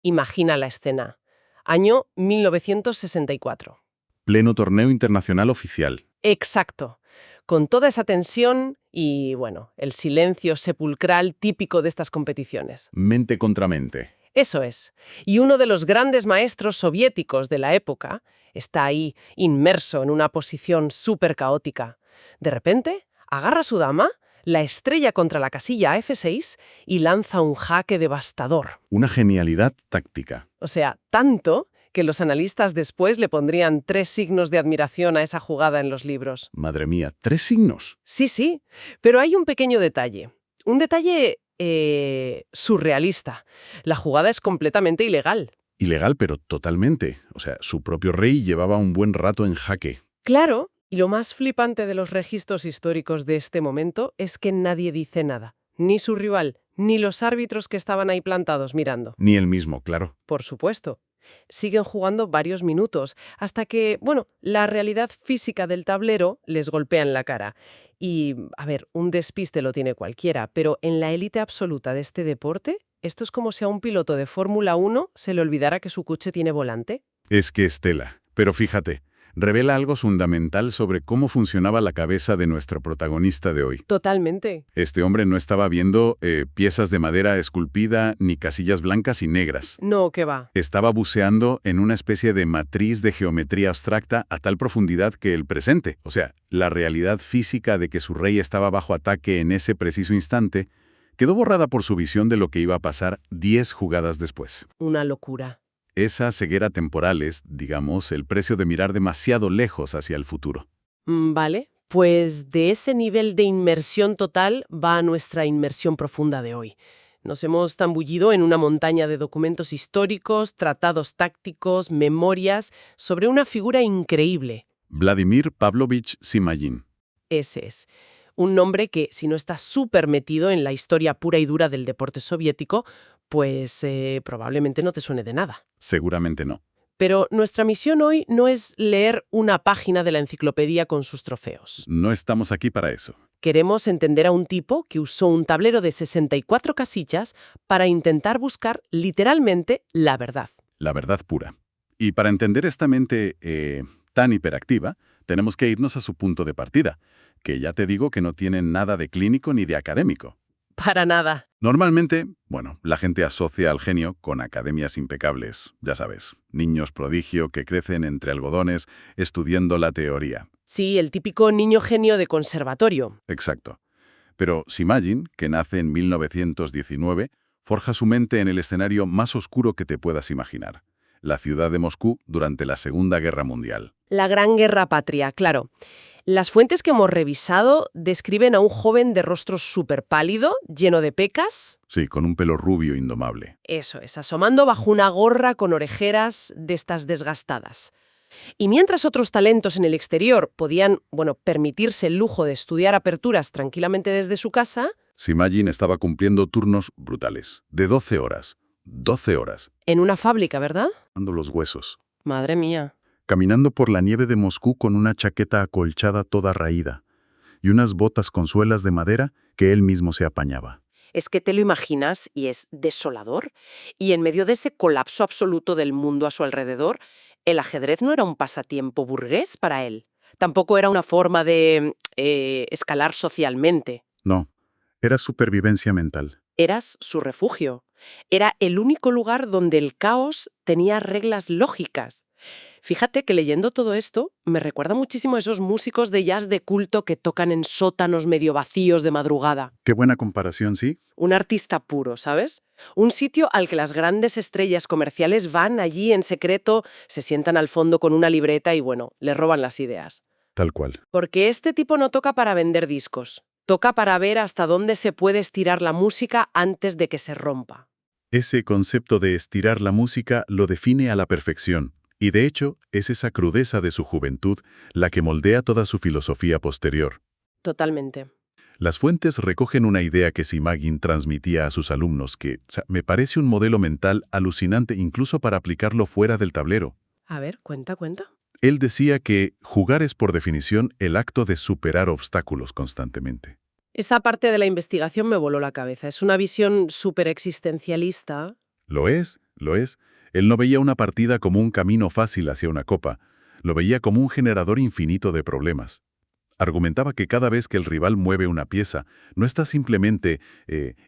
Imagina la escena. Año 1964. Pleno torneo internacional oficial. Exacto. Con toda esa tensión y, bueno, el silencio sepulcral típico de estas competiciones. Mente contra mente. Eso es. Y uno de los grandes maestros soviéticos de la época está ahí, inmerso en una posición súper caótica. De repente, agarra a su dama, la estrella contra la casilla F6 y lanza un jaque devastador. Una genialidad táctica. O sea, tanto que los analistas después le pondrían 3 signos de admiración a esa jugada en los libros. Madre mía, 3 signos. Sí, pero hay un pequeño detalle. Un detalle surrealista. La jugada es completamente ilegal. Ilegal, pero totalmente. O sea, su propio rey llevaba un buen rato en jaque. Claro, y lo más flipante de los registros históricos de este momento es que nadie dice nada. Ni su rival, ni los árbitros que estaban ahí plantados mirando. Ni él mismo, claro. Por supuesto. Siguen jugando varios minutos, hasta que, la realidad física del tablero les golpea en la cara. Y, a ver, un despiste lo tiene cualquiera, pero en la élite absoluta de este deporte, esto es como si a un piloto de Fórmula 1 se le olvidara que su coche tiene volante. Es que Estela. Pero fíjate, revela algo fundamental sobre cómo funcionaba la cabeza de nuestro protagonista de hoy. Totalmente. Este hombre no estaba viendo piezas de madera esculpida ni casillas blancas y negras. No, ¿qué va? Estaba buceando en una especie de matriz de geometría abstracta a tal profundidad que el presente, o sea, la realidad física de que su rey estaba bajo ataque en ese preciso instante, quedó borrada por su visión de lo que iba a pasar 10 jugadas después. Una locura. Esa ceguera temporal es, digamos, el precio de mirar demasiado lejos hacia el futuro. Vale, pues de ese nivel de inmersión total va nuestra inmersión profunda de hoy. Nos hemos zambullido en una montaña de documentos históricos, tratados tácticos, memorias, sobre una figura increíble. Vladimir Pavlovich Simayin. Ese es. Un nombre que, si no está súper metido en la historia pura y dura del deporte soviético, pues probablemente no te suene de nada. Seguramente no. Pero nuestra misión hoy no es leer una página de la enciclopedia con sus trofeos. No estamos aquí para eso. Queremos entender a un tipo que usó un tablero de 64 casillas para intentar buscar literalmente la verdad. La verdad pura. Y para entender esta mente tan hiperactiva, tenemos que irnos a su punto de partida, que ya te digo que no tiene nada de clínico ni de académico. Para nada. Normalmente, la gente asocia al genio con academias impecables, ya sabes, niños prodigio que crecen entre algodones estudiando la teoría. Sí, el típico niño genio de conservatorio. Exacto. Pero Simayin, que nace en 1919, forja su mente en el escenario más oscuro que te puedas imaginar, la ciudad de Moscú durante la Segunda Guerra Mundial. La Gran Guerra Patria, claro. Las fuentes que hemos revisado describen a un joven de rostro súper pálido, lleno de pecas. Sí, con un pelo rubio indomable. Eso es, asomando bajo una gorra con orejeras de estas desgastadas. Y mientras otros talentos en el exterior podían, permitirse el lujo de estudiar aperturas tranquilamente desde su casa, Simayin estaba cumpliendo turnos brutales, de 12 horas. 12 horas. en una fábrica, ¿verdad? Dando los huesos. Madre mía. Caminando por la nieve de Moscú con una chaqueta acolchada toda raída y unas botas con suelas de madera que él mismo se apañaba. Es que te lo imaginas y es desolador. Y en medio de ese colapso absoluto del mundo a su alrededor, el ajedrez no era un pasatiempo burgués para él. Tampoco era una forma de escalar socialmente. No, era supervivencia mental. Eras su refugio. Era el único lugar donde el caos tenía reglas lógicas. Fíjate que leyendo todo esto me recuerda muchísimo a esos músicos de jazz de culto que tocan en sótanos medio vacíos de madrugada. Qué buena comparación, ¿sí? Un artista puro, ¿sabes? Un sitio al que las grandes estrellas comerciales van allí en secreto, se sientan al fondo con una libreta y, le roban las ideas. Tal cual. Porque este tipo no toca para vender discos. Toca para ver hasta dónde se puede estirar la música antes de que se rompa. Ese concepto de estirar la música lo define a la perfección. Y de hecho, es esa crudeza de su juventud la que moldea toda su filosofía posterior. Totalmente. Las fuentes recogen una idea que Simayin transmitía a sus alumnos que me parece un modelo mental alucinante incluso para aplicarlo fuera del tablero. A ver, cuenta. Él decía que jugar es por definición el acto de superar obstáculos constantemente. Esa parte de la investigación me voló la cabeza. Es una visión súper existencialista. Lo es. Lo es. Él no veía una partida como un camino fácil hacia una copa, lo veía como un generador infinito de problemas. Argumentaba que cada vez que el rival mueve una pieza, no está simplemente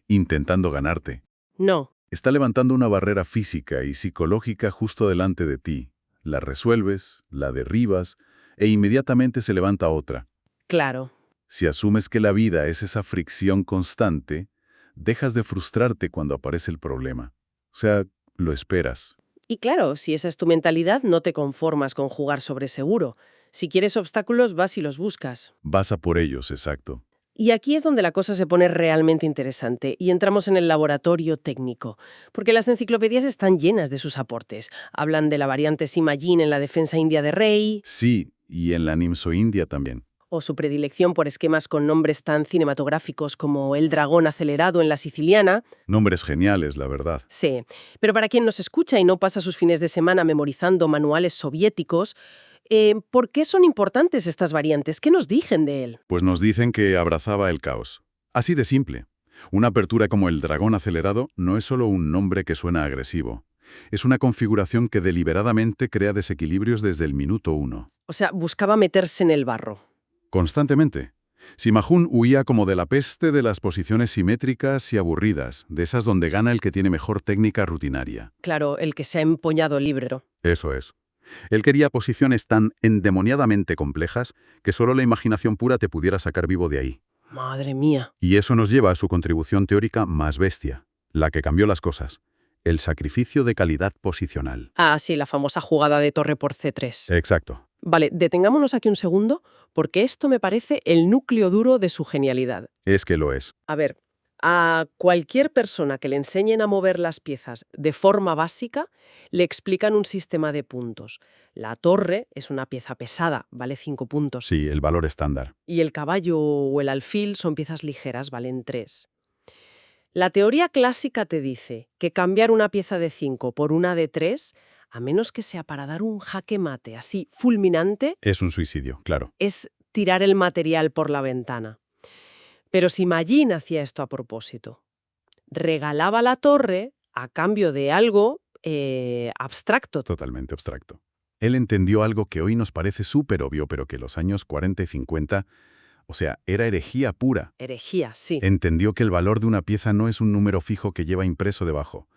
intentando ganarte. No, Está levantando una barrera física y psicológica justo delante de ti. La resuelves, la derribas, e inmediatamente se levanta otra. claro. Si asumes que la vida es esa fricción constante, dejas de frustrarte cuando aparece el problema. O sea, lo esperas. Y claro, si esa es tu mentalidad, no te conformas con jugar sobre seguro. Si quieres obstáculos, vas y los buscas. Vas a por ellos, exacto. Y aquí es donde la cosa se pone realmente interesante y entramos en el laboratorio técnico, porque las enciclopedias están llenas de sus aportes. Hablan de la variante Simagin en la defensa india de rey, Sí, y en la Nimso India también. o su predilección por esquemas con nombres tan cinematográficos como el dragón acelerado en la siciliana. Nombres geniales, la verdad. Sí, pero para quien nos escucha y no pasa sus fines de semana memorizando manuales soviéticos, ¿por qué son importantes estas variantes? ¿Qué nos dicen de él? Pues nos dicen que abrazaba el caos. Así de simple. Una apertura como el dragón acelerado no es solo un nombre que suena agresivo. Es una configuración que deliberadamente crea desequilibrios desde el minuto 1. O sea, buscaba meterse en el barro. Constantemente. Simajun huía como de la peste de las posiciones simétricas y aburridas, de esas donde gana el que tiene mejor técnica rutinaria. Claro, el que se ha empoñado el libro. Eso es. Él quería posiciones tan endemoniadamente complejas que solo la imaginación pura te pudiera sacar vivo de ahí. Madre mía. Y eso nos lleva a su contribución teórica más bestia, la que cambió las cosas. El sacrificio de calidad posicional. Ah, sí, la famosa jugada de torre por C3. Exacto. Vale, detengámonos aquí un segundo, porque esto me parece el núcleo duro de su genialidad. Es que lo es. A ver, a cualquier persona que le enseñen a mover las piezas de forma básica, le explican un sistema de puntos. La torre es una pieza pesada, vale 5 puntos. Sí, el valor estándar. Y el caballo o el alfil son piezas ligeras, valen 3. La teoría clásica te dice que cambiar una pieza de 5 por una de 3, a menos que sea para dar un jaque mate así fulminante, Es un suicidio, claro. es tirar el material por la ventana. Pero si Magin hacía esto a propósito, regalaba la torre a cambio de algo abstracto. Totalmente abstracto. Él entendió algo que hoy nos parece súper obvio, pero que en los años 40 y 50, o sea, era herejía pura. Herejía, sí. Entendió que el valor de una pieza no es un número fijo que lleva impreso debajo.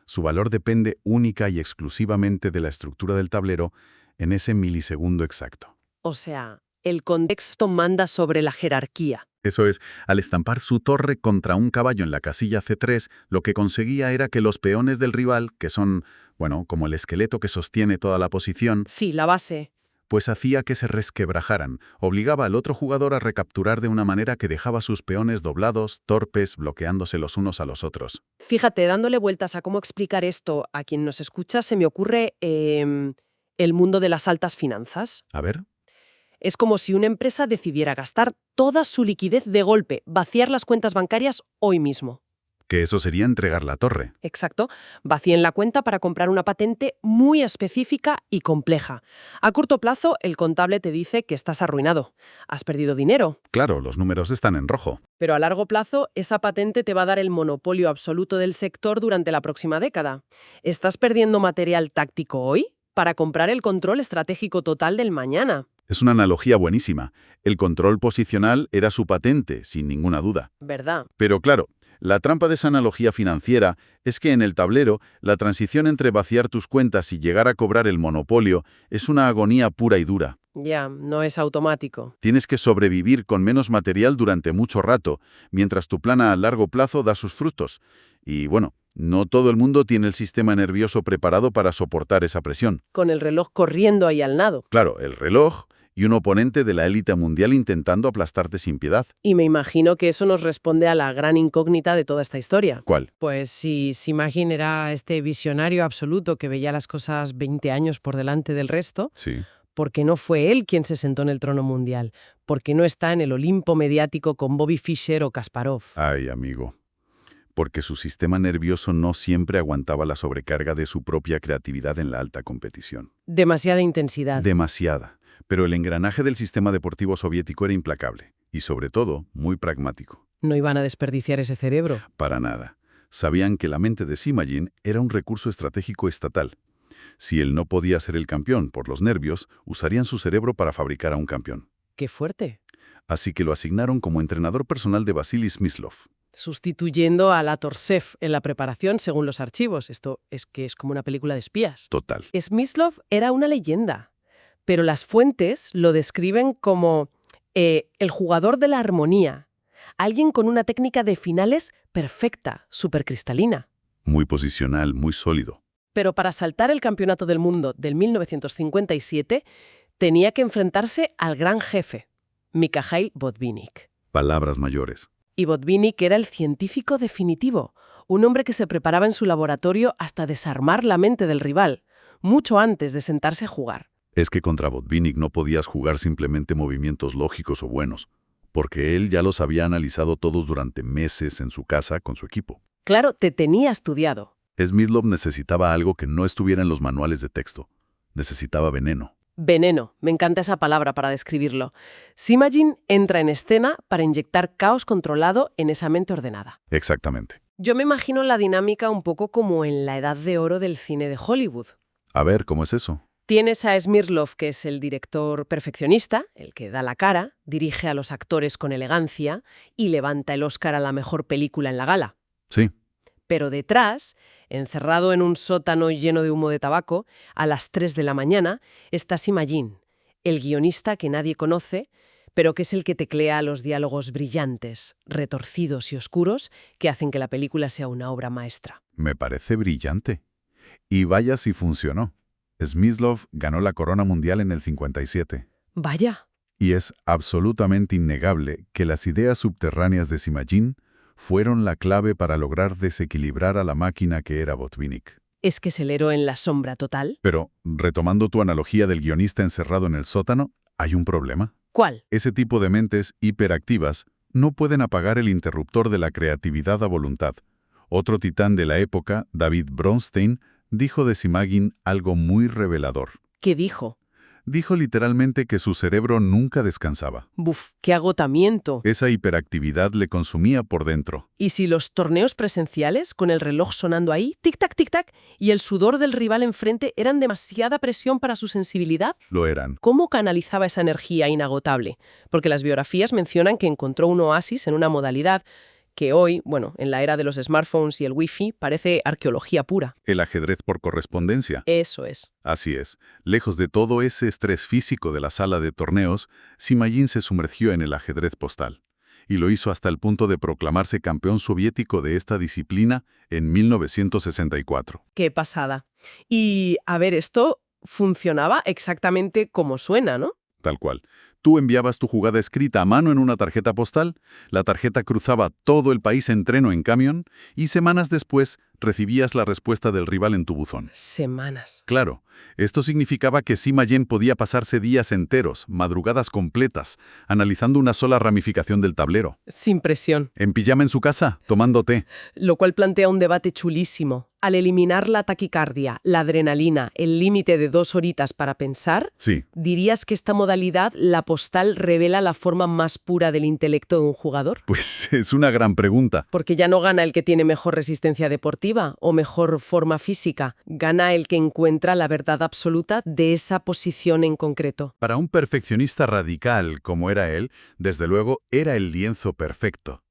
Su valor depende única y exclusivamente de la estructura del tablero en ese milisegundo exacto. O sea, el contexto manda sobre la jerarquía. Eso es, al estampar su torre contra un caballo en la casilla C3, lo que conseguía era que los peones del rival, que son, bueno, como el esqueleto que sostiene toda la posición, Sí, la base. pues hacía que se resquebrajaran, obligaba al otro jugador a recapturar de una manera que dejaba a sus peones doblados, torpes, bloqueándose los unos a los otros. Fíjate, dándole vueltas a cómo explicar esto a quien nos escucha, se me ocurre el mundo de las altas finanzas. A ver, Es como si una empresa decidiera gastar toda su liquidez de golpe, vaciar las cuentas bancarias hoy mismo. que eso sería entregar la torre. Exacto, vacíen la cuenta para comprar una patente muy específica y compleja. A corto plazo, el contable te dice que estás arruinado, has perdido dinero. Claro, los números están en rojo. Pero a largo plazo, esa patente te va a dar el monopolio absoluto del sector durante la próxima década. ¿Estás perdiendo material táctico hoy para comprar el control estratégico total del mañana? Es una analogía buenísima. El control posicional era su patente, sin ninguna duda. ¿Verdad? Pero claro, la trampa de esa analogía financiera es que en el tablero, la transición entre vaciar tus cuentas y llegar a cobrar el monopolio es una agonía pura y dura. Ya, no es automático. Tienes que sobrevivir con menos material durante mucho rato, mientras tu plan a largo plazo da sus frutos. Y bueno, no todo el mundo tiene el sistema nervioso preparado para soportar esa presión. Con el reloj corriendo ahí al nado. Claro, el reloj y un oponente de la élite mundial intentando aplastarte sin piedad. Y me imagino que eso nos responde a la gran incógnita de toda esta historia. ¿Cuál? Pues si Simagin era este visionario absoluto que veía las cosas 20 años por delante del resto, Sí. ¿por qué no fue él quien se sentó en el trono mundial? ¿Por qué no está en el Olimpo mediático con Bobby Fischer o Kasparov? Ay, amigo. Porque su sistema nervioso no siempre aguantaba la sobrecarga de su propia creatividad en la alta competición. Demasiada intensidad. Demasiada. Pero el engranaje del sistema deportivo soviético era implacable y, sobre todo, muy pragmático. No iban a desperdiciar ese cerebro. Para nada. Sabían que la mente de Sima-Jin era un recurso estratégico estatal. Si él no podía ser el campeón por los nervios, usarían su cerebro para fabricar a un campeón. ¡Qué fuerte! Así que lo asignaron como entrenador personal de Vasily Smyslov. Sustituyendo a la Torsev en la preparación según los archivos. Esto es que es como una película de espías. Total. Smyslov era una leyenda, pero las fuentes lo describen como el jugador de la armonía, alguien con una técnica de finales perfecta, supercristalina. Muy posicional, muy sólido. Pero para saltar el campeonato del mundo del 1957 tenía que enfrentarse al gran jefe, Mikhail Botvinnik. Palabras mayores. Y Botvinnik era el científico definitivo, un hombre que se preparaba en su laboratorio hasta desarmar la mente del rival, mucho antes de sentarse a jugar. Es que contra Botvinnik no podías jugar simplemente movimientos lógicos o buenos, porque él ya los había analizado todos durante meses en su casa con su equipo. Claro, te tenía estudiado. Smyslov necesitaba algo que no estuviera en los manuales de texto. Necesitaba veneno. Veneno, me encanta esa palabra para describirlo. Sima-Jin entra en escena para inyectar caos controlado en esa mente ordenada. Exactamente. Yo me imagino la dinámica un poco como en la edad de oro del cine de Hollywood. A ver, ¿cómo es eso? Tienes a Smyslov, que es el director perfeccionista, el que da la cara, dirige a los actores con elegancia y levanta el Oscar a la mejor película en la gala. Sí. Pero detrás, encerrado en un sótano lleno de humo de tabaco, a las 3 de la mañana, está Sima-Jin, el guionista que nadie conoce, pero que es el que teclea los diálogos brillantes, retorcidos y oscuros que hacen que la película sea una obra maestra. Me parece brillante. Y vaya si funcionó. Smyslov ganó la corona mundial en el 57. Vaya. Y es absolutamente innegable que las ideas subterráneas de Sima-Jin fueron la clave para lograr desequilibrar a la máquina que era Botvinnik. ¿Es que es el héroe en la sombra total? Pero, retomando tu analogía del guionista encerrado en el sótano, ¿hay un problema? ¿Cuál? Ese tipo de mentes hiperactivas no pueden apagar el interruptor de la creatividad a voluntad. Otro titán de la época, David Bronstein, dijo de Sima-Jin algo muy revelador. ¿Qué dijo? Dijo literalmente que su cerebro nunca descansaba. ¡Buf! ¡Qué agotamiento! Esa hiperactividad le consumía por dentro. ¿Y si los torneos presenciales, con el reloj sonando ahí, tic-tac, y el sudor del rival enfrente eran demasiada presión para su sensibilidad? Lo eran. ¿Cómo canalizaba esa energía inagotable? Porque las biografías mencionan que encontró un oasis en una modalidad que hoy, en la era de los smartphones y el wifi, parece arqueología pura. El ajedrez por correspondencia. Eso es. Así es. Lejos de todo ese estrés físico de la sala de torneos, Sima-Jin se sumergió en el ajedrez postal. Y lo hizo hasta el punto de proclamarse campeón soviético de esta disciplina en 1964. ¡Qué pasada! Y, a ver, esto funcionaba exactamente como suena, ¿no? Tal cual. Tú enviabas tu jugada escrita a mano en una tarjeta postal, la tarjeta cruzaba todo el país en tren o en camión, y semanas después recibías la respuesta del rival en tu buzón. Semanas. Claro, esto significaba que Sima-Jin podía pasarse días enteros, madrugadas completas, analizando una sola ramificación del tablero. Sin presión. En pijama en su casa, tomando té. Lo cual plantea un debate chulísimo. Al eliminar la taquicardia, la adrenalina, el límite de 2 horitas para pensar, Sí. ¿dirías que esta modalidad, la postal, revela la forma más pura del intelecto de un jugador? Pues es una gran pregunta. Porque ya no gana el que tiene mejor resistencia deportiva o mejor forma física. Gana el que encuentra la verdad absoluta de esa posición en concreto. Para un perfeccionista radical como era él, desde luego era el lienzo perfecto.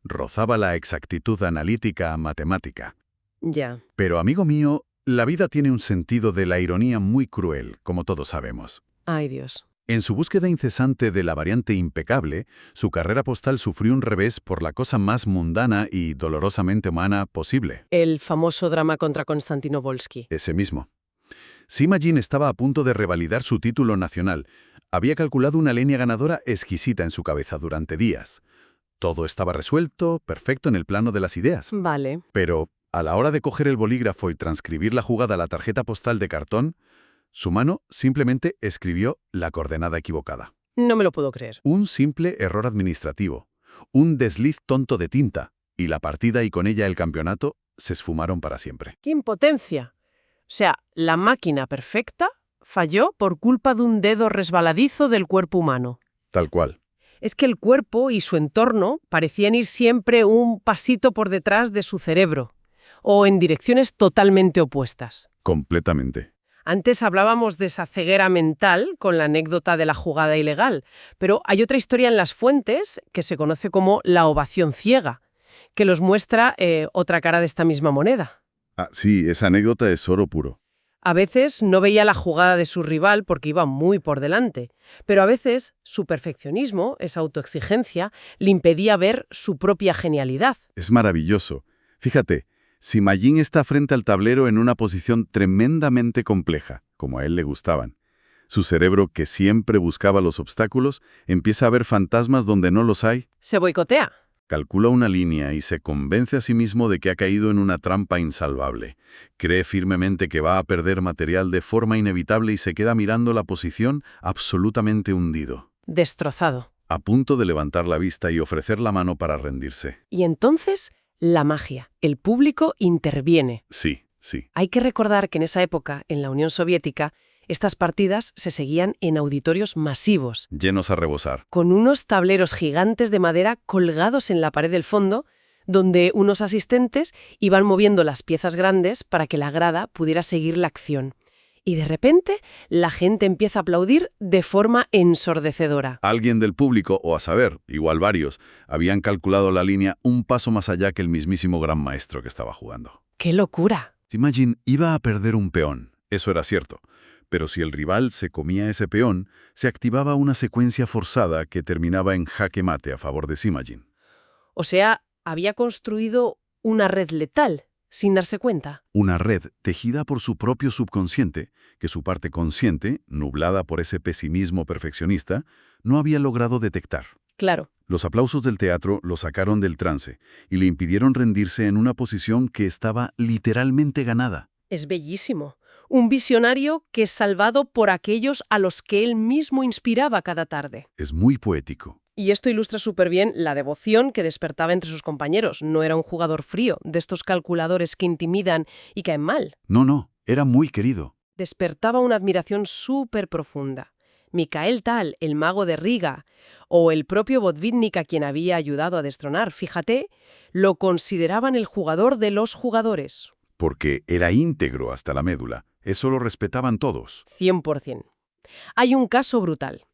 Rozaba la exactitud analítica matemática. Ya. Pero, amigo mío, la vida tiene un sentido de la ironía muy cruel, como todos sabemos. Ay, Dios. En su búsqueda incesante de la variante impecable, su carrera postal sufrió un revés por la cosa más mundana y dolorosamente humana posible. El famoso drama contra Konstantino Volsky. Ese mismo. Sima-Jin estaba a punto de revalidar su título nacional. Había calculado una línea ganadora exquisita en su cabeza durante días. Todo estaba resuelto, perfecto en el plano de las ideas. Vale. Pero, a la hora de coger el bolígrafo y transcribir la jugada a la tarjeta postal de cartón, su mano simplemente escribió la coordenada equivocada. No me lo puedo creer. Un simple error administrativo, un desliz tonto de tinta, y la partida y con ella el campeonato se esfumaron para siempre. ¡Qué impotencia! O sea, la máquina perfecta falló por culpa de un dedo resbaladizo del cuerpo humano. Tal cual. Es que el cuerpo y su entorno parecían ir siempre un pasito por detrás de su cerebro, o en direcciones totalmente opuestas. Completamente. Antes hablábamos de esa ceguera mental con la anécdota de la jugada ilegal, pero hay otra historia en las fuentes que se conoce como la ovación ciega, que los muestra otra cara de esta misma moneda. Ah, sí, esa anécdota es oro puro. A veces no veía la jugada de su rival porque iba muy por delante, pero a veces su perfeccionismo, esa autoexigencia, le impedía ver su propia genialidad. Es maravilloso. Fíjate, Sima-Yin está frente al tablero en una posición tremendamente compleja, como a él le gustaban. Su cerebro, que siempre buscaba los obstáculos, empieza a ver fantasmas donde no los hay. Se boicotea. Calcula una línea y se convence a sí mismo de que ha caído en una trampa insalvable. Cree firmemente que va a perder material de forma inevitable y se queda mirando la posición absolutamente hundido, Destrozado. a punto de levantar la vista y ofrecer la mano para rendirse. Y entonces, la magia. El público interviene. Sí, sí. Hay que recordar que en esa época, en la Unión Soviética, estas partidas se seguían en auditorios masivos, Llenos a rebosar. con unos tableros gigantes de madera colgados en la pared del fondo, donde unos asistentes iban moviendo las piezas grandes para que la grada pudiera seguir la acción. Y de repente, la gente empieza a aplaudir de forma ensordecedora. Alguien del público, o a saber, igual varios, habían calculado la línea un paso más allá que el mismísimo gran maestro que estaba jugando. ¡Qué locura! Sima-Yin iba a perder un peón, eso era cierto. Pero si el rival se comía ese peón, se activaba una secuencia forzada que terminaba en jaque mate a favor de Sima-Yin. O sea, había construido una red letal, sin darse cuenta. Una red tejida por su propio subconsciente, que su parte consciente, nublada por ese pesimismo perfeccionista, no había logrado detectar. Claro. Los aplausos del teatro lo sacaron del trance y le impidieron rendirse en una posición que estaba literalmente ganada. Es bellísimo. Un visionario que es salvado por aquellos a los que él mismo inspiraba cada tarde. Es muy poético. Y esto ilustra súper bien la devoción que despertaba entre sus compañeros. No era un jugador frío, de estos calculadores que intimidan y caen mal. No, era muy querido. Despertaba una admiración súper profunda. Mikhail Tal, el mago de Riga, o el propio Botvinnik a quien había ayudado a destronar, fíjate, lo consideraban el jugador de los jugadores. Porque era íntegro hasta la médula. Eso lo respetaban todos. 100%. Hay un caso brutal.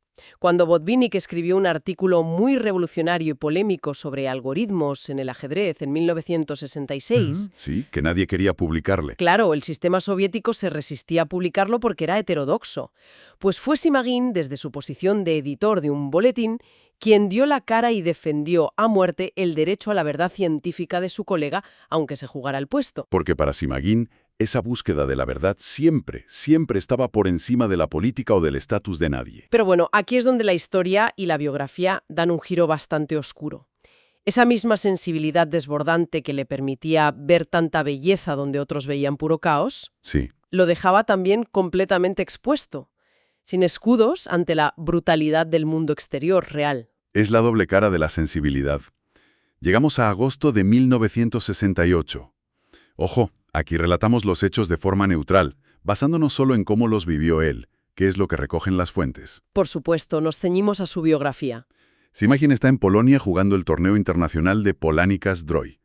Cuando Botvinnik escribió un artículo muy revolucionario y polémico sobre algoritmos en el ajedrez en 1966, Sí, que nadie quería publicarle. claro, el sistema soviético se resistía a publicarlo porque era heterodoxo. Pues fue Sima-Yin, desde su posición de editor de un boletín, quien dio la cara y defendió a muerte el derecho a la verdad científica de su colega, aunque se jugara el puesto. Porque para Sima-Yin, esa búsqueda de la verdad siempre estaba por encima de la política o del estatus de nadie. Pero bueno, aquí es donde la historia y la biografía dan un giro bastante oscuro. Esa misma sensibilidad desbordante que le permitía ver tanta belleza donde otros veían puro caos, Sí, lo dejaba también completamente expuesto, sin escudos ante la brutalidad del mundo exterior real. es la doble cara de la sensibilidad. Llegamos a agosto de 1968. Ojo, aquí relatamos los hechos de forma neutral, basándonos solo en cómo los vivió él, que es lo que recogen las fuentes. Por supuesto, nos ceñimos a su biografía. Sima-Yin está en Polonia jugando el torneo internacional de Polanikas Zdrój.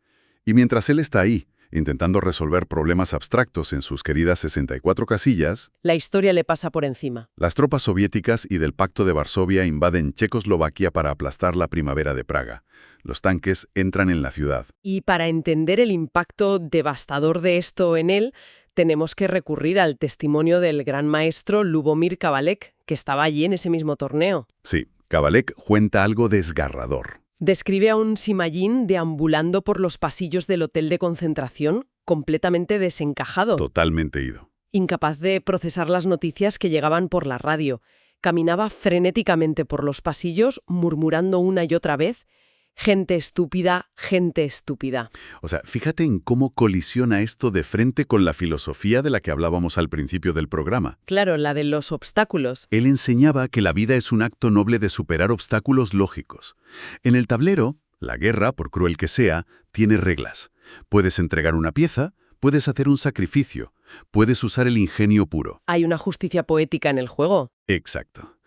Y mientras él está ahí, intentando resolver problemas abstractos en sus queridas 64 casillas, La historia le pasa por encima. las tropas soviéticas y del Pacto de Varsovia invaden Checoslovaquia para aplastar la primavera de Praga. Los tanques entran en la ciudad. Y para entender el impacto devastador de esto en él, tenemos que recurrir al testimonio del gran maestro Lubomir Kavalek, que estaba allí en ese mismo torneo. Sí, Kavalek cuenta algo desgarrador. Describe a un Sima-Yin deambulando por los pasillos del hotel de concentración, completamente desencajado, Totalmente ido. incapaz de procesar las noticias que llegaban por la radio. Caminaba frenéticamente por los pasillos, murmurando una y otra vez: gente estúpida, gente estúpida. O sea, fíjate en cómo colisiona esto de frente con la filosofía de la que hablábamos al principio del programa. Claro, la de los obstáculos. Él enseñaba que la vida es un acto noble de superar obstáculos lógicos. En el tablero, la guerra, por cruel que sea, tiene reglas. Puedes entregar una pieza, puedes hacer un sacrificio, puedes usar el ingenio puro. Hay una justicia poética en el juego. Exacto.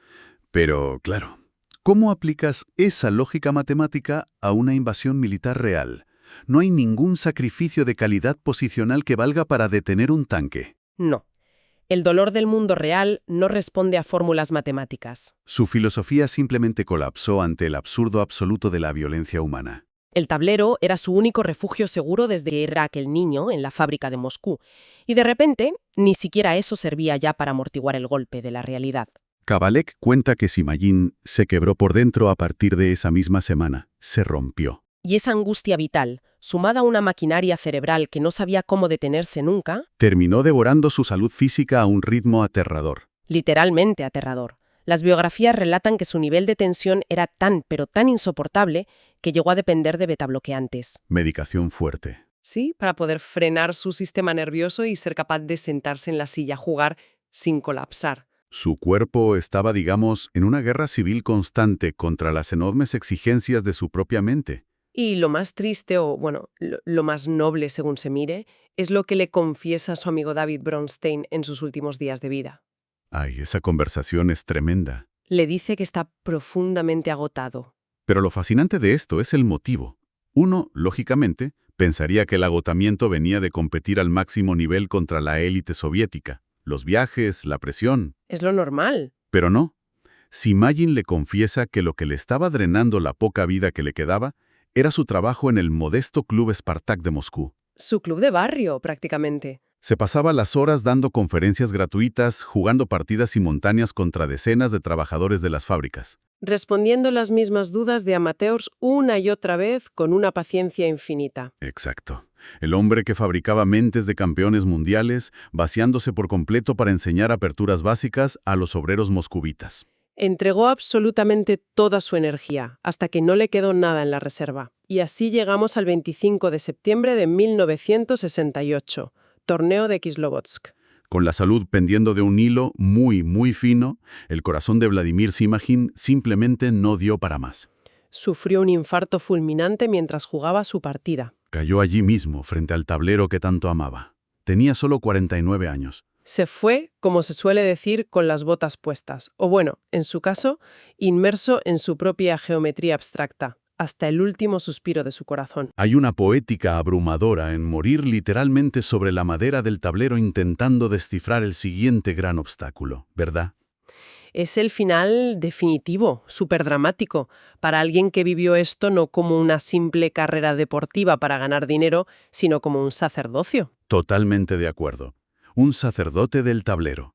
Pero, claro, ¿Cómo aplicas esa lógica matemática a una invasión militar real? No hay ningún sacrificio de calidad posicional que valga para detener un tanque. No. El dolor del mundo real no responde a fórmulas matemáticas. Su filosofía simplemente colapsó ante el absurdo absoluto de la violencia humana. El tablero era su único refugio seguro desde que era aquel niño en la fábrica de Moscú. Y de repente, ni siquiera eso servía ya para amortiguar el golpe de la realidad. Kabalek cuenta que Simagin se quebró por dentro a partir de esa misma semana. Se rompió. Y esa angustia vital, sumada a una maquinaria cerebral que no sabía cómo detenerse nunca, Terminó devorando su salud física a un ritmo aterrador. literalmente aterrador. Las biografías relatan que su nivel de tensión era tan, pero tan insoportable, que llegó a depender de betabloqueantes. Medicación fuerte. Sí, para poder frenar su sistema nervioso y ser capaz de sentarse en la silla a jugar sin colapsar. Su cuerpo estaba, digamos, en una guerra civil constante contra las enormes exigencias de su propia mente. Y lo más triste, o bueno, lo más noble según se mire, es lo que le confiesa a su amigo David Bronstein en sus últimos días de vida. Ay, esa conversación es tremenda. Le dice que está profundamente agotado. Pero lo fascinante de esto es el motivo. Uno, lógicamente, pensaría que el agotamiento venía de competir al máximo nivel contra la élite soviética. Los viajes, la presión. Es lo normal. Pero no. Simagin le confiesa que lo que le estaba drenando la poca vida que le quedaba era su trabajo en el modesto club Spartak de Moscú. Su club de barrio, prácticamente. Se pasaba las horas dando conferencias gratuitas, jugando partidas simultáneas contra decenas de trabajadores de las fábricas. Respondiendo las mismas dudas de amateurs una y otra vez con una paciencia infinita. Exacto. El hombre que fabricaba mentes de campeones mundiales, vaciándose por completo para enseñar aperturas básicas a los obreros moscovitas. Entregó absolutamente toda su energía, hasta que no le quedó nada en la reserva. Y así llegamos al 25 de septiembre de 1968, torneo de Kislovodsk. Con la salud pendiendo de un hilo muy, muy fino, el corazón de Vladimir Simagin simplemente no dio para más. Sufrió un infarto fulminante mientras jugaba su partida. Cayó allí mismo, frente al tablero que tanto amaba. Tenía solo 49 años. Se fue, como se suele decir, con las botas puestas, o bueno, en su caso, inmerso en su propia geometría abstracta, hasta el último suspiro de su corazón. Hay una poética abrumadora en morir literalmente sobre la madera del tablero intentando descifrar el siguiente gran obstáculo, ¿verdad? Es el final definitivo, súper dramático, para alguien que vivió esto no como una simple carrera deportiva para ganar dinero, sino como un sacerdocio. Totalmente de acuerdo. Un sacerdote del tablero.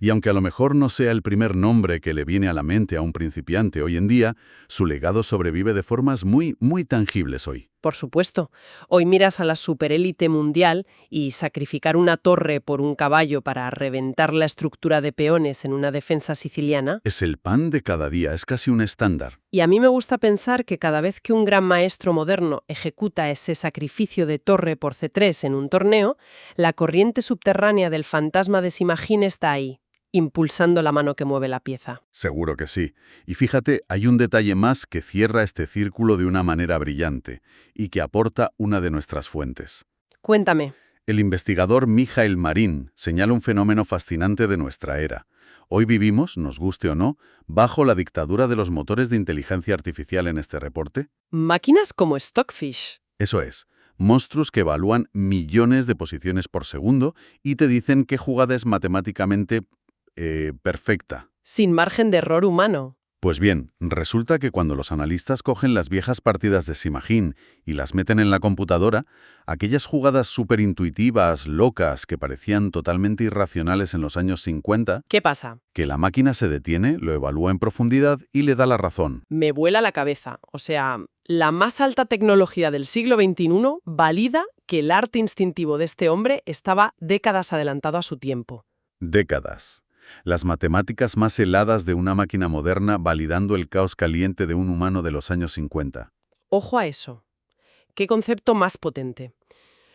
Y aunque a lo mejor no sea el primer nombre que le viene a la mente a un principiante hoy en día, su legado sobrevive de formas muy, muy tangibles hoy. Por supuesto, hoy miras a la superélite mundial y sacrificar una torre por un caballo para reventar la estructura de peones en una defensa siciliana. Es el pan de cada día, es casi un estándar. Y a mí me gusta pensar que cada vez que un gran maestro moderno ejecuta ese sacrificio de torre por C3 en un torneo, la corriente subterránea del fantasma de Simagin está ahí, impulsando la mano que mueve la pieza. Seguro que sí. Y fíjate, hay un detalle más que cierra este círculo de una manera brillante y que aporta una de nuestras fuentes. Cuéntame. El investigador Mijail Marin señala un fenómeno fascinante de nuestra era. Hoy vivimos, nos guste o no, bajo la dictadura de los motores de inteligencia artificial en este reporte. Máquinas como Stockfish. Eso es, monstruos que evalúan millones de posiciones por segundo y te dicen qué jugada es matemáticamente perfecta. Sin margen de error humano. Pues bien, resulta que cuando los analistas cogen las viejas partidas de Simagin y las meten en la computadora, aquellas jugadas superintuitivas, locas, que parecían totalmente irracionales en los años 50, ¿Qué pasa? que la máquina se detiene, lo evalúa en profundidad y le da la razón. Me vuela la cabeza. O sea, la más alta tecnología del siglo XXI valida que el arte instintivo de este hombre estaba décadas adelantado a su tiempo. Décadas. Las matemáticas más heladas de una máquina moderna validando el caos caliente de un humano de los años 50. Ojo a eso. Qué concepto más potente.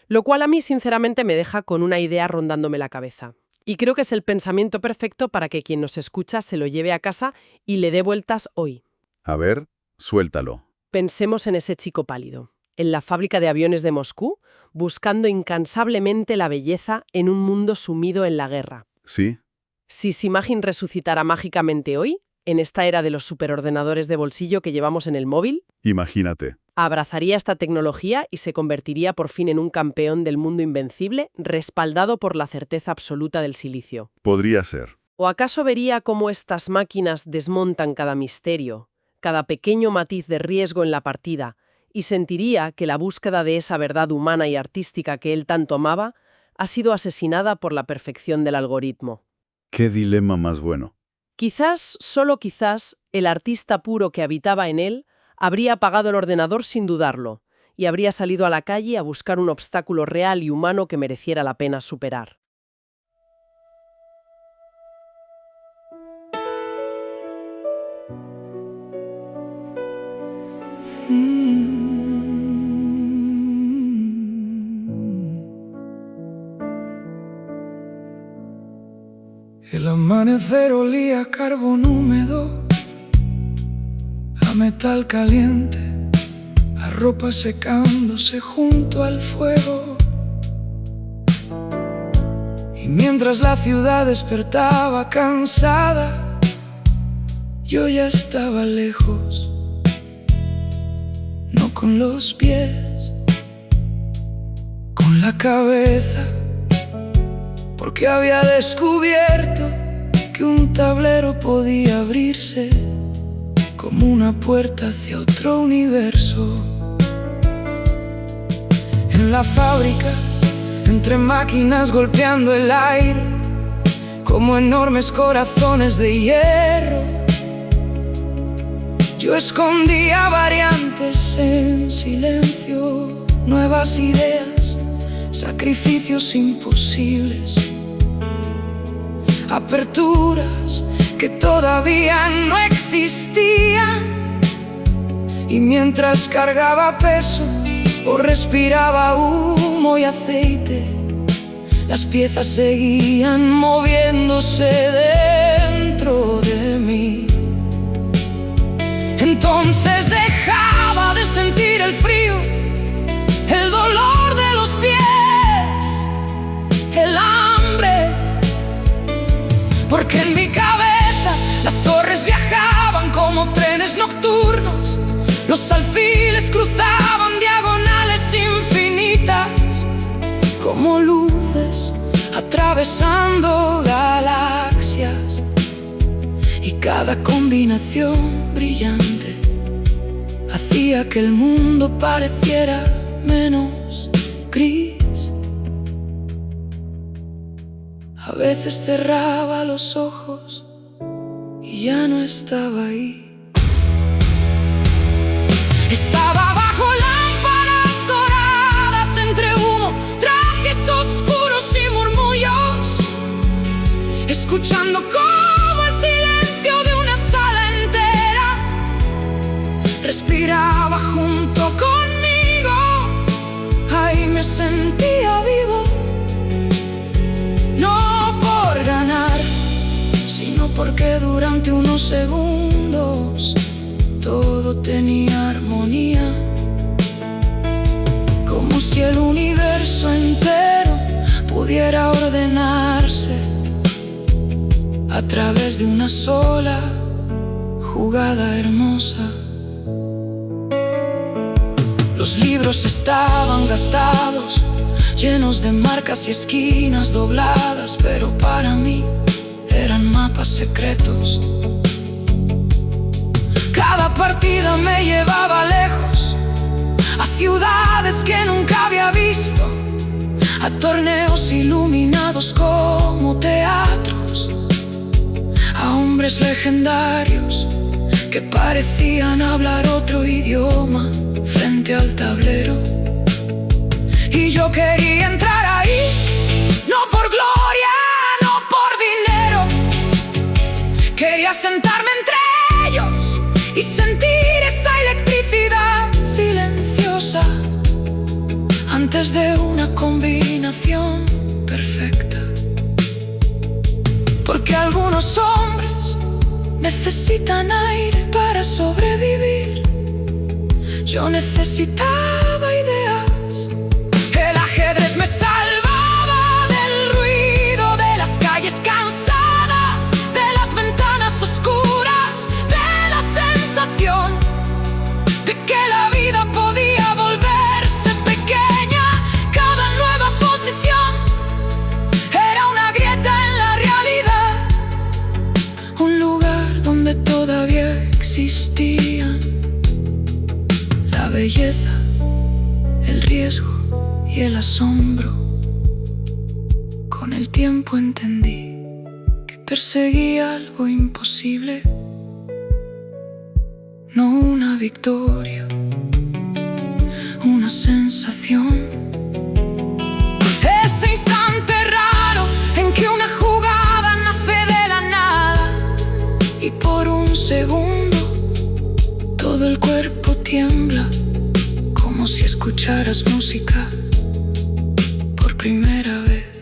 Lo cual a mí, sinceramente, me deja con una idea rondándome la cabeza. Y creo que es el pensamiento perfecto para que quien nos escucha se lo lleve a casa y le dé vueltas hoy. A ver, suéltalo. Pensemos en ese chico pálido, en la fábrica de aviones de Moscú, buscando incansablemente la belleza en un mundo sumido en la guerra. ¿Sí? Si Simagin resucitara mágicamente hoy, en esta era de los superordenadores de bolsillo que llevamos en el móvil? Imagínate. Abrazaría esta tecnología y se convertiría por fin en un campeón del mundo invencible, respaldado por la certeza absoluta del silicio. Podría ser. ¿O acaso vería cómo estas máquinas desmontan cada misterio, cada pequeño matiz de riesgo en la partida, y sentiría que la búsqueda de esa verdad humana y artística que él tanto amaba ha sido asesinada por la perfección del algoritmo? ¿Qué dilema más bueno? Quizás, solo quizás, el artista puro que habitaba en él habría apagado el ordenador sin dudarlo y habría salido a la calle a buscar un obstáculo real y humano que mereciera la pena superar. El amanecer olía a carbón húmedo, a metal caliente, a ropa secándose junto al fuego. Y mientras la ciudad despertaba cansada, yo ya estaba lejos, no con los pies, con la cabeza. Porque había descubierto que un tablero podía abrirse como una puerta hacia otro universo. En la fábrica, entre máquinas golpeando el aire, como enormes corazones de hierro, yo escondía variantes en silencio, nuevas ideas, sacrificios imposibles, aperturas que todavía no existían. Y mientras cargaba peso o respiraba humo y aceite, las piezas seguían moviéndose dentro de mí. Entonces dejaba de sentir el frío, el dolor de los pies, el hambre, porque en mi cabeza las torres viajaban como trenes nocturnos, los alfiles cruzaban diagonales infinitas, como luces atravesando galaxias, y cada combinación brillante hacía que el mundo pareciera menos gris. A veces cerraba los ojos y ya no estaba ahí. Estaba bajo lámparas doradas, entre humo, trajes oscuros y murmullos, escuchando como el silencio de una sala entera respiraba junto conmigo. Ahí me sentía vivo, no por ganar, sino porque durante unos segundos todo tenía armonía, como si el universo entero pudiera ordenarse a través de una sola jugada hermosa. Los libros estaban gastados, llenos de marcas y esquinas dobladas, pero para mí eran mapas secretos. Cada partida me llevaba lejos, a ciudades que nunca había visto, a torneos iluminados como teatros, a hombres legendarios que parecían hablar otro idioma frente al tablero. Y yo quería entrar ahí, no por gloria, no por dinero. Quería sentarme entre ellos y sentir esa electricidad silenciosa antes de una combinación perfecta. Porque algunos hombres necesitan aire para sobrevivir. Yo necesitaba ideas. El ajedrez me salvaba del ruido de las calles cansadas, de las ventanas oscuras, riesgo y el asombro. Con el tiempo entendí que perseguía algo imposible, no una victoria, una sensación. Ese instante raro en que una jugada nace de la nada y por un segundo todo el cuerpo tiembla, como si escucharas música por primera vez.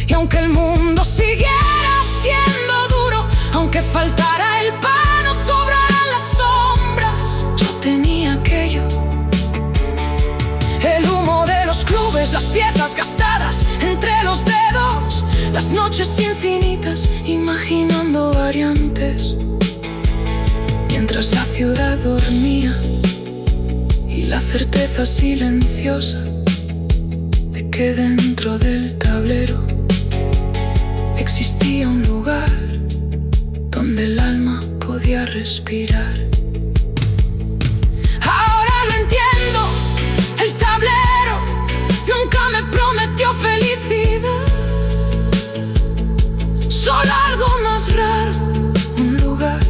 Y aunque el mundo siguiera siendo duro, aunque faltara el pan o sobraran las sombras, yo tenía aquello. El humo de los clubes, las piezas gastadas entre los dedos, las noches infinitas imaginando variantes, mientras la ciudad dormía, y la certeza silenciosa de que dentro del tablero existía un lugar donde el alma podía respirar. Ahora lo entiendo, el tablero nunca me prometió felicidad, solo algo más raro, un lugar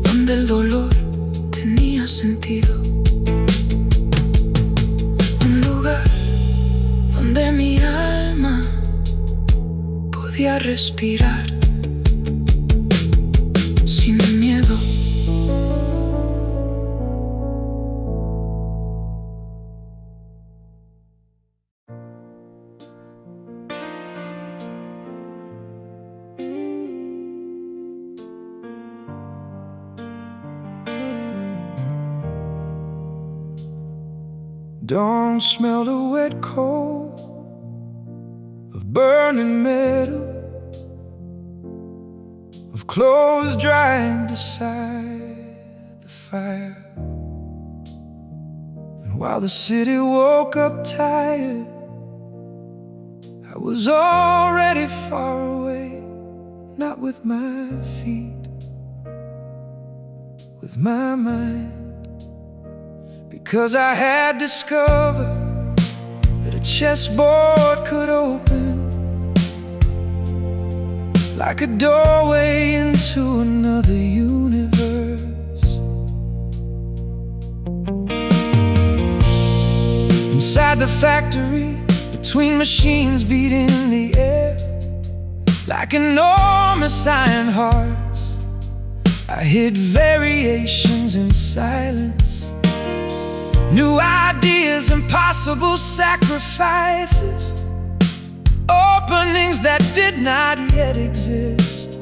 donde el dolor tenía sentido, un lugar donde mi alma podía respirar sin miedo. Don't smell the wet coal of burning metal, of clothes drying beside the fire. And while the city woke up tired, I was already far away, not with my feet, with my mind. Because I had discovered that a chessboard could open like a doorway into another universe. Inside the factory, between machines beating the air like enormous iron hearts, I hid variations in silence, new ideas, impossible sacrifices, openings that did not yet exist.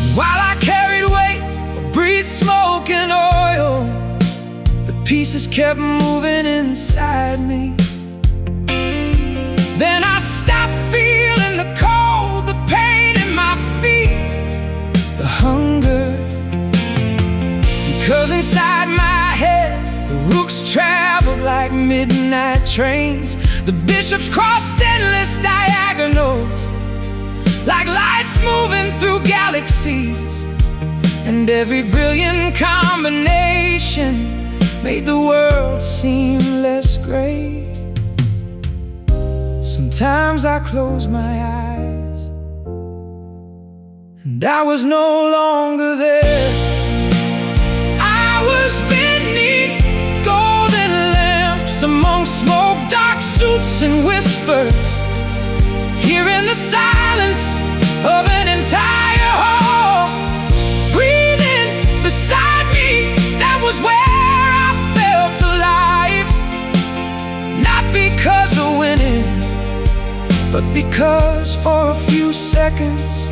And while I carried weight or breathed smoke and oil, the pieces kept moving inside me. Then I stopped feeling the cold, the pain in my feet, the hunger. Because inside my head, the rooks traveled like midnight trains. The bishops crossed endless diagonals, like lights moving through galaxies. And every brilliant combination made the world seem less gray. Sometimes I close my eyes, and I was no longer there. I was beneath golden lamps, among smoke, dark suits and whispers, hearing the silence of an entire hall. Breathing beside me, that was where I felt alive. Not because of winning, but because for a few seconds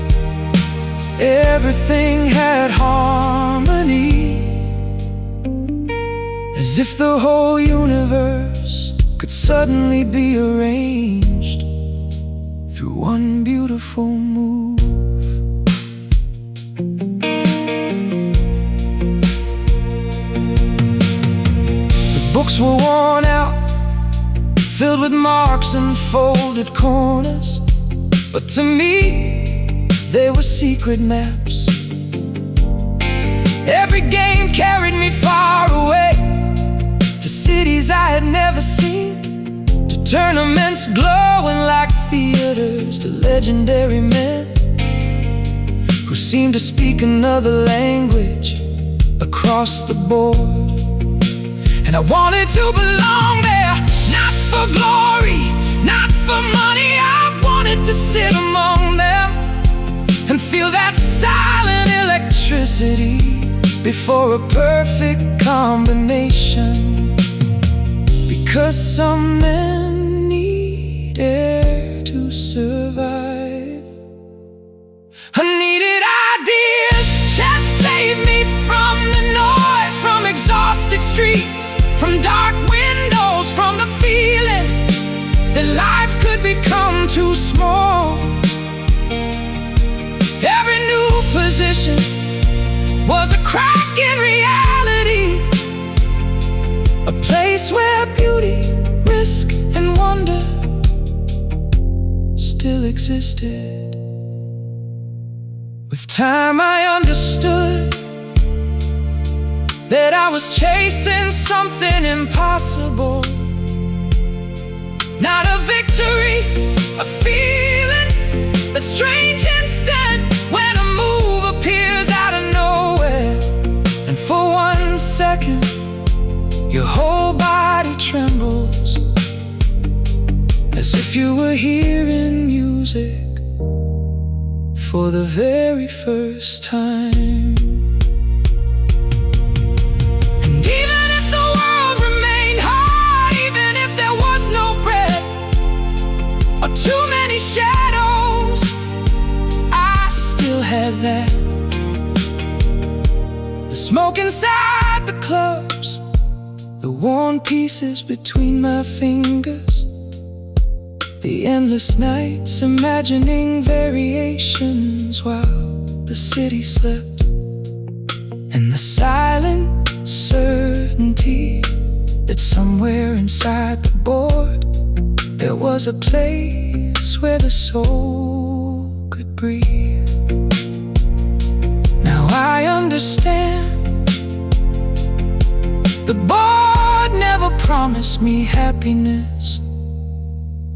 everything had harmony. As if the whole universe could suddenly be arranged through one beautiful move. The books were worn out, filled with marks and folded corners, but to me, they were secret maps. Every game carried cities I had never seen, to tournaments glowing like theaters, to legendary men who seemed to speak another language across the board. And I wanted to belong there, not for glory, not for money. I wanted to sit among them and feel that silent electricity before a perfect combination. Because some men need air to survive. I needed ideas, just save me from the noise, from exhausted streets, from dark windows, from the feeling that life could become too small. Every new position was a crack in reality, a place where beauty, risk, and wonder still existed. With time I understood that I was chasing something impossible. Not a victory, a feeling that's strange instant when a move appears out of nowhere. And for 1 second, your whole body trembles, as if you were hearing music for the very first time. And even if the world remained hard, even if there was no bread or too many shadows, I still had that. The smoke inside the clubs, the worn pieces between my fingers, the endless nights imagining variations while the city slept, and the silent certainty that somewhere inside the board there was a place where the soul could breathe. Now I understand. The board never promised me happiness,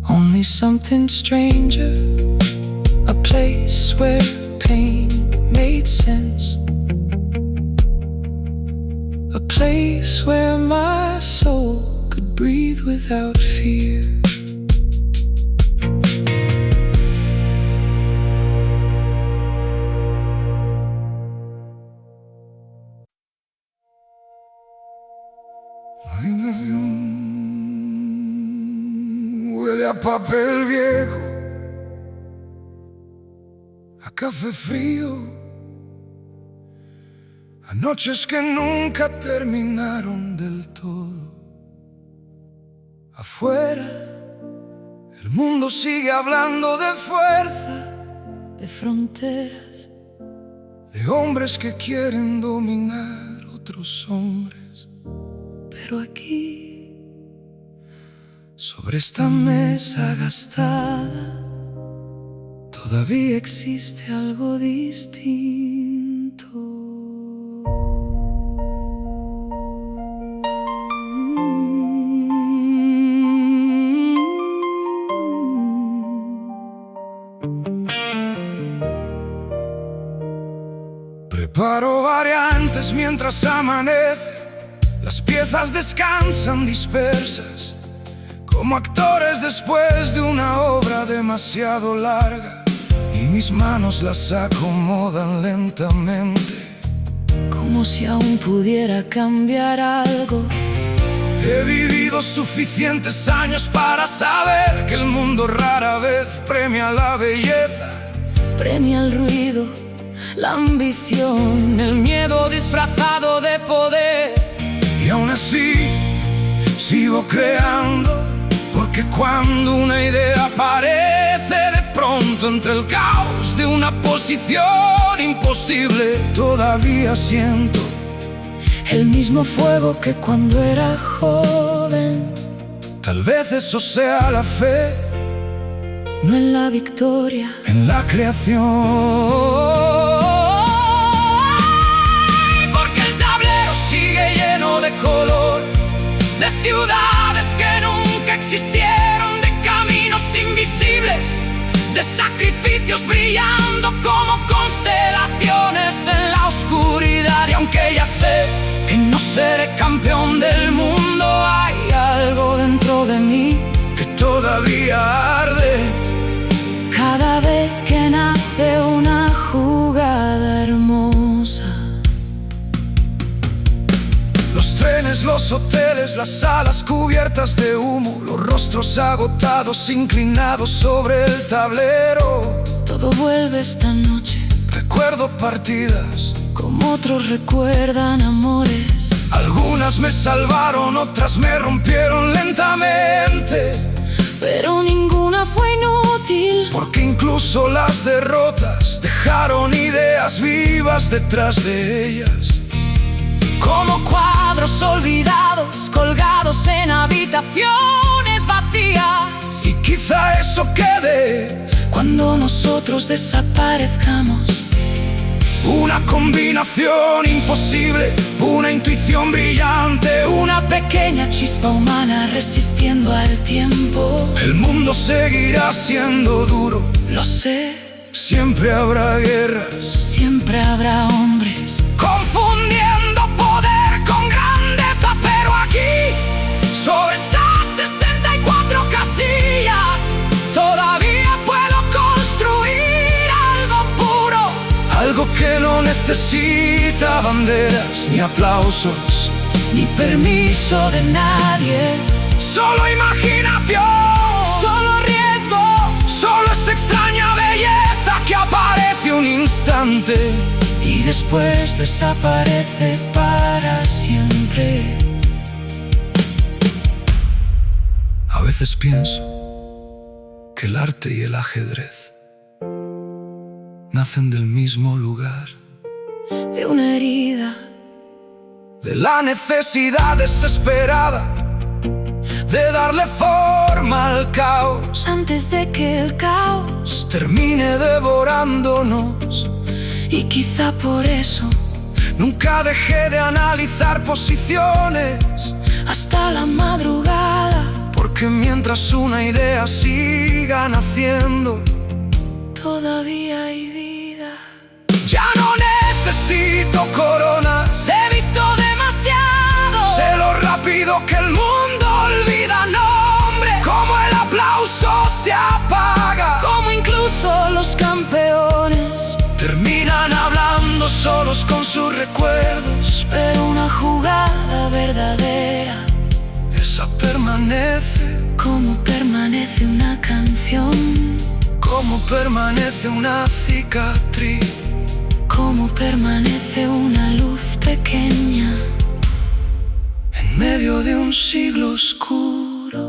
only something stranger, a place where pain made sense, a place where my soul could breathe without fear. La habitación huele a papel viejo, a café frío, a noches que nunca terminaron del todo. Afuera, el mundo sigue hablando de fuerza, de fronteras, de hombres que quieren dominar otros hombres. pero aquí, sobre esta mesa gastada, todavía existe algo distinto. Preparo variantes mientras amanece. Las piezas descansan dispersas, como actores después de una obra demasiado larga, y mis manos las acomodan lentamente, como si aún pudiera cambiar algo. He vivido suficientes años para saber que el mundo rara vez premia la belleza, premia el ruido, la ambición, el miedo disfrazado de poder. Y aún así sigo creando, porque cuando una idea aparece de pronto entre el caos de una posición imposible, todavía siento el mismo fuego que cuando era joven. Tal vez eso sea la fe, no en la victoria, en la creación. Porque el tablero sigue lleno de color, de ciudad de sacrificios brillando como constelaciones en la oscuridad. Y aunque ya sé que no seré campeón del mundo, hay algo dentro de mí que todavía arde cada vez que nace una jugada hermosa. Los trenes, los hoteles, las salas cubiertas de humo, los rostros agotados inclinados sobre el tablero. Todo vuelve esta noche, Recuerdo partidas, como otros recuerdan amores. algunas me salvaron, otras me rompieron lentamente. Pero ninguna fue inútil, Porque incluso las derrotas dejaron ideas vivas detrás de ellas. como cuadros olvidados colgados en habitaciones vacías. Y quizá eso quede Cuando nosotros desaparezcamos, una combinación imposible, una intuición brillante, una pequeña chispa humana resistiendo al tiempo. El mundo seguirá siendo duro, Lo sé, siempre habrá guerras, siempre habrá hombres confundiendo poder con grandeza. Pero aquí, sobre estas 64 casillas, todavía puedo construir algo puro. algo que no necesita banderas ni aplausos, Ni permiso de nadie, solo imaginación, solo riesgo. solo esa extraña belleza que aparece un instante Y después desaparece para siempre. A veces pienso que el arte y el ajedrez nacen del mismo lugar, De una herida, de la necesidad desesperada de darle forma al caos, antes de que el caos. termine devorándonos. Y quizá por eso, Nunca dejé de analizar posiciones, hasta la madrugada, porque mientras una idea siga naciendo, todavía hay vida. ya no necesito coronas. He visto demasiado. Sé lo rápido que el mundo olvida nombres, como el aplauso se apaga, Como incluso los campeones. terminan hablando solos con sus recuerdos. Pero una jugada verdadera, Esa permanece, como permanece una canción, como permanece una cicatriz, como permanece una luz pequeña en medio de un siglo oscuro.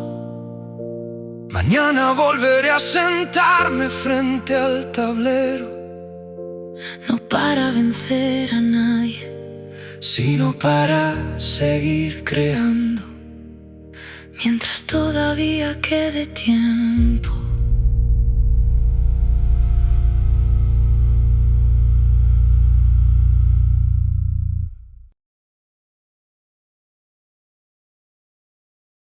Mañana volveré a sentarme frente al tablero, no para vencer a nadie, sino para seguir creando. mientras todavía quede tiempo.